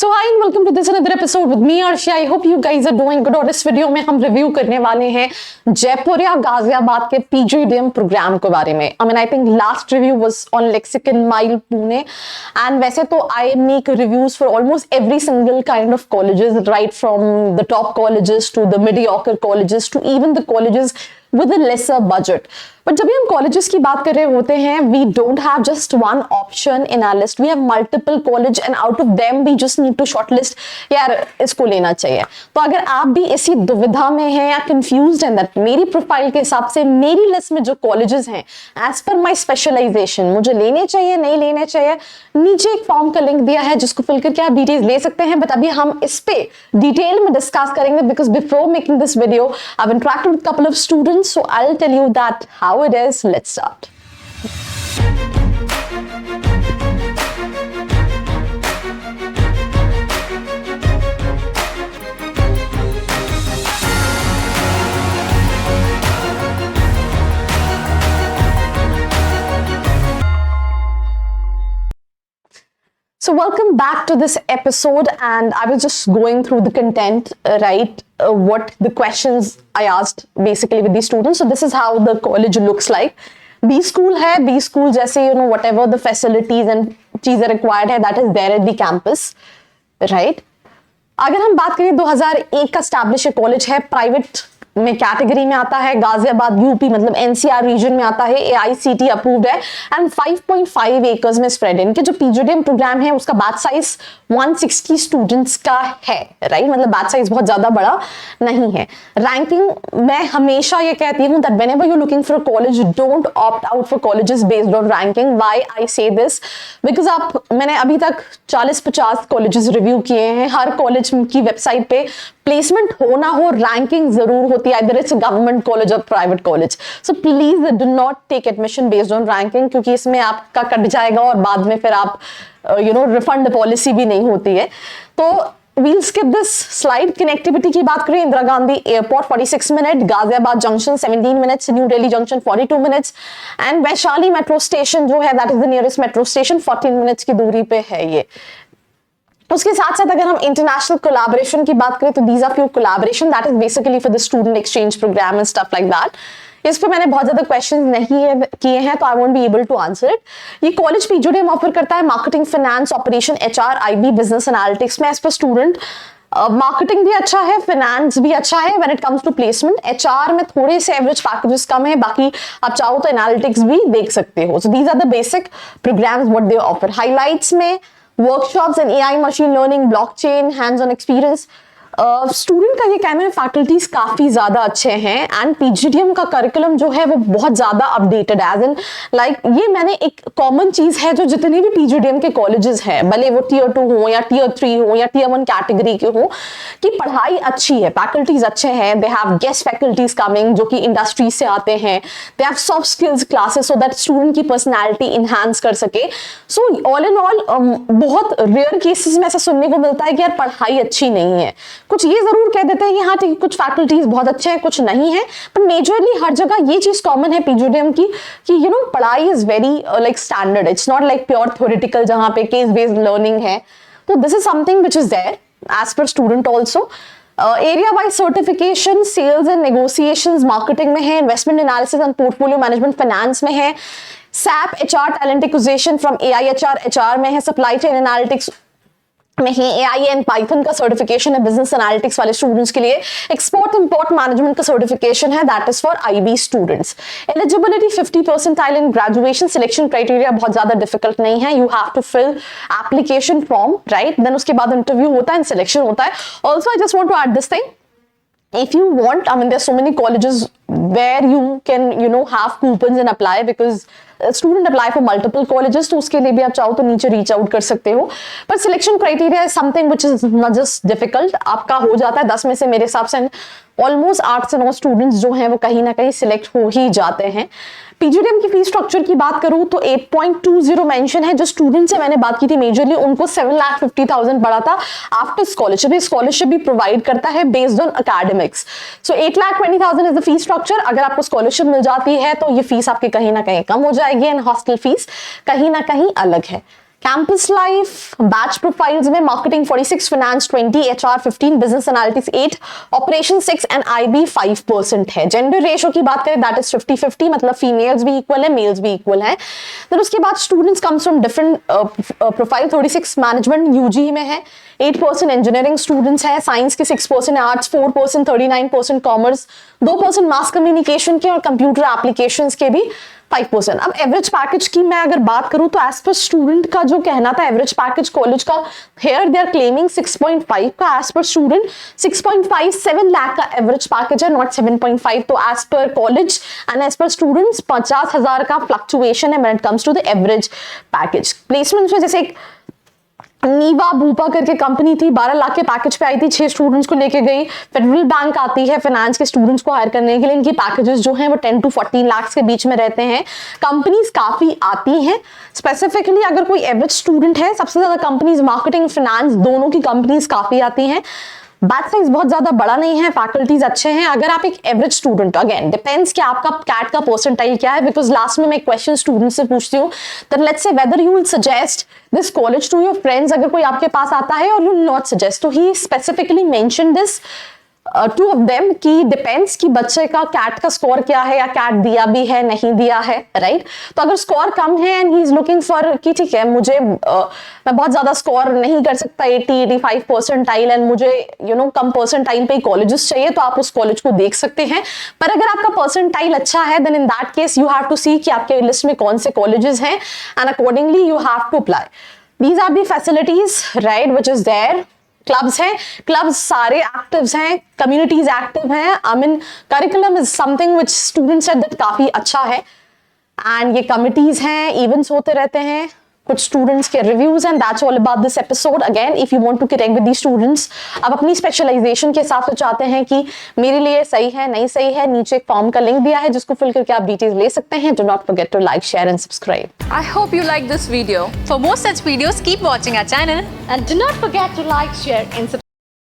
So hi and welcome to this another episode with me Arshi. I hope you guys are doing good. और इस video में हम review करने वाले हैं जयपुर या गाजियाबाद के PGDM प्रोग्राम के बारे में. I think last review was on Lexicon Mile Pune, and वैसे तो I make reviews for almost every single kind of colleges, right from the top colleges to the mediocre colleges to even the colleges with a lesser budget. But जब भी हम colleges की बात कर रहे होते हैं, we don't have just one option in our list. We have multiple college and out of them we just need to shortlist यार इसको लेना चाहिए. तो अगर आप भी इसी दुविधा में हैं या confused हैं that मेरी प्रोफाइल के हिसाब से मेरी लिस्ट में जो colleges हैं as per my specialization मुझे लेने चाहिए नहीं लेने चाहिए, नीचे एक फॉर्म का लिंक दिया है जिसको फिल करके आप डिटेल्स ले सकते हैं. बट अभी हम इस पे डिटेल में डिस्कस करेंगे because before making this video I've interacted with a couple of students, so I'll tell you that how it is. Let's start. So welcome back to this episode, and I was just going through the content, right? What the questions I asked basically with these students. So this is how the college looks like. B school है, B school जैसे whatever the facilities and चीजें required है, that is there at the campus, right? अगर हम बात करें 2001 का established college है, प्राइवेट में कैटेगरी में आता है, गाजियाबाद यूपी मतलब एनसीआर रीजन में आता है, AICTE अप्रूव्ड है एंड 5.5 एकर्स में स्प्रेड है. इनके जो PGDM प्रोग्राम है उसका बैच साइज 160 स्टूडेंट्स का है, राइट? मतलब बैच साइज बहुत ज्यादा बड़ा नहीं है. रैंकिंग मैं हमेशा ये कहती हूँ that whenever you looking for a college don't opt out for colleges based on ranking. Why I से दिस? बिकॉज मैंने अभी तक 40-50 कॉलेजेस रिव्यू किए हैं. हर कॉलेज की वेबसाइट पे प्लेसमेंट हो ना हो रैंकिंग जरूर होती है, either it's a government college or private college. So please do not take admission based on ranking, क्योंकि इसमें आपका कट जाएगा और बाद में फिर आप रिफंड पॉलिसी भी नहीं होती है. तो we'll skip this slide. Connectivity की बात करें, Indira Gandhi airport 46 minute, Ghaziabad junction 17 minutes, new Delhi junction 42 minutes and Vaishali metro station जो है that is the nearest metro station, 14 minutes की दूरी पे है ये. उसके साथ साथ अगर हम इंटरनेशनल कोलैबोरेशन की बात करें तो these are few collaboration that is basically for the student exchange program and stuff like that. इस पे मैंने बहुत ज्यादा क्वेश्चन नहीं किए हैं तो I won't be able to answer it. ये कॉलेज PGDM ऑफर करता है marketing, finance, operation, HR, IB, business analytics में. एज पर स्टूडेंट मार्केटिंग भी अच्छा है, फाइनेंस भी अच्छा है. When it comes to placement HR में थोड़े से एवरेज पैकेजेस कम है, बाकी आप चाहो तो एनालिटिक्स भी देख सकते हो. So these are the basic programs what they offer. Highlights में workshops and AI, machine learning, blockchain, hands on experience. Student का ये कहना है फैकल्टीज काफी ज्यादा अच्छे हैं एंड PGDM का करिकुलम जो है वो बहुत ज्यादा अपडेटेड एज इन लाइक ये मैंने एक कॉमन चीज है जो जितने भी PGDM के कॉलेजेस हैं, भले वो Tier 2 हो या Tier 3 हो या Tier 1 कैटेगरी के हो, कि पढ़ाई अच्छी है, फैकल्टीज अच्छे हैं. They have guest faculties coming जो कि इंडस्ट्री से आते हैं. They have soft skills classes so that student की पर्सनैलिटी इनहांस कर सके. सो ऑल इन ऑल बहुत रेयर केसेस में ऐसा सुनने को मिलता है कि यार पढ़ाई अच्छी नहीं है. कुछ ये जरूर कह देते हैं कि हाँ ठीक है कुछ फैकल्टीज बहुत अच्छे हैं कुछ नहीं है, पर मेजरली हर जगह ये चीज कॉमन है PGDM की कि पढ़ाई is very like standard. It's not like pure theoretical जहां पे केस बेस्ड लर्निंग है. तो this is something which is there as per student also. Area wise certification sales and negotiations marketing में है, investment analysis and portfolio management finance में है, SAP HR talent acquisition from AIHR HR में है, supply chain analytics में है, AI and python का certification है बिजनेस एनालिटिक्स वाले स्टूडेंट्स के लिए, एक्सपोर्ट इंपोर्ट मैनेजमेंट का सर्टिफिकेशन है that is for IB students. Eligibility 50% in graduation. Selection criteria बहुत ज्यादा डिफिकल्ट नहीं है. You have to fill application form, right? Then उसके बाद इंटरव्यू होता है एंड सिलेक्शन होता है. Also I just want to add this thing, if you want, there are so many colleges where you can have coupons and apply because student apply for multiple colleges, तो उसके लिए भी आप चाहो तो नीचे रीच आउट कर सकते हो. पर selection criteria is something which is not just difficult. आपका हो जाता है 10 में से मेरे हिसाब से ऑलमोस्ट 8 से 9 स्टूडेंट्स जो हैं वो कहीं ना कहीं सिलेक्ट हो ही जाते हैं. PGDM की फीस स्ट्रक्चर की बात करूं तो 8.20 मेंशन है. जो स्टूडेंट से मैंने बात की थी मेजरली उनको 7,50,000 पड़ा था आफ्टर स्कॉलरशिप. स्कॉलरशिप भी प्रोवाइड करता है based on academics. So 8,20,000 is the fees structure. अगर आपको स्कॉलरशिप मिल जाती है तो ये फीस आपकी कहीं ना कहीं कम हो जाएगी एंड हॉस्टल फीस कहीं ना कहीं अलग है. कैंपस लाइफ बैच प्रोफाइल्स में marketing 46, finance 20, HR 15, business analytics 8, operation 6 and IB 5% है। जेंडर रेशो की बात करें दैट इज 50-50, मतलब फीमेल्स भी इक्वल है, मेल्स भी इक्वल है। फिर उसके बाद students comes from different profile, 36 management UG में है, 8% इंजीनियरिंग स्टूडेंट्स हैं, साइंस के 6%, आर्ट्स 4%, 39% कॉमर्स, 2% मास कम्युनिकेशन के और कंप्यूटर एप्लीकेशंस के भी 5%। अब एवरेज पैकेज की मैं अगर बात करूं तो एज पर स्टूडेंट का जो कहना था एवरेज पैकेज कॉलेज का, हेयर दे आर क्लेमिंग 6.5 का, एज पर स्टूडेंट 6.57 लाख का एवरेज पैकेज है, नॉट 7.5। तो as per college and as per students 50,000 का फ्लक्चुएशन है when it comes to the average package. Placements में जैसे एक नीवा भूपा करके कंपनी थी, 12 लाख के पैकेज पे आई थी, 6 स्टूडेंट्स को लेके गई। फेडरल बैंक आती है फाइनेंस के स्टूडेंट्स को हायर करने के लिए, इनकी पैकेजेस जो हैं वो 10 to 14 लाख के बीच में रहते हैं। कंपनीज काफी आती हैं, स्पेसिफिकली अगर कोई एवरेज स्टूडेंट है, सबसे ज्यादा कंपनीज मार्केटिंग फाइनेंस दोनों की कंपनीज काफी आती हैं। बैच साइज बहुत ज्यादा बड़ा नहीं है, फैकल्टीज अच्छे हैं। अगर आप एक एवरेज स्टूडेंट, अगेन डिपेंड्स कि आपका कैट का परसेंटाइल क्या है, बिकॉज लास्ट में मैं क्वेश्चन स्टूडेंट से पूछती हूँ that let's say whether you will suggest this college to your friends, अगर कोई आपके पास आता है और यू विल नॉट सजेस्ट, तो he specifically mention this two of them कि डिपेंड्स कि बच्चे का कैट का स्कोर क्या है, या कैट दिया भी है नहीं दिया है, राइट। तो अगर स्कोर कम है and he is looking for कि ठीक है मुझे मैं बहुत ज्यादा स्कोर नहीं कर सकता, 80-85 परसेंटाइल, एंड मुझे कम परसेंटाइल पे कॉलेजेस चाहिए, तो आप उस कॉलेज को देख सकते हैं। पर अगर आपका परसेंटाइल अच्छा है then in that case you have to see कि आपके लिस्ट में कौन से कॉलेजेस हैं and accordingly you have to apply. These are the facilities right which is there. Clubs हैं, क्लब्स सारे एक्टिव्स हैं, कम्युनिटीज एक्टिव हैं। I mean curriculum is something which students said that काफी अच्छा है, एंड ये कमिटीज हैं, इवेंट्स होते रहते हैं, कुछ स्टूडेंट्स के reviews, and that's all about this episode. Again if you want to connect with the students, आप अपनी स्पेशलाइजेशन के हिसाब से चाहते हैं कि मेरे लिए सही है नहीं सही है, नीचे एक फॉर्म का लिंक दिया है जिसको फिल करके आप डिटेल्स ले सकते हैं। Do not forget to like, share and subscribe. I hope you like this video. For more such videos, keep watching our channel. And do not forget to like, share and subscribe.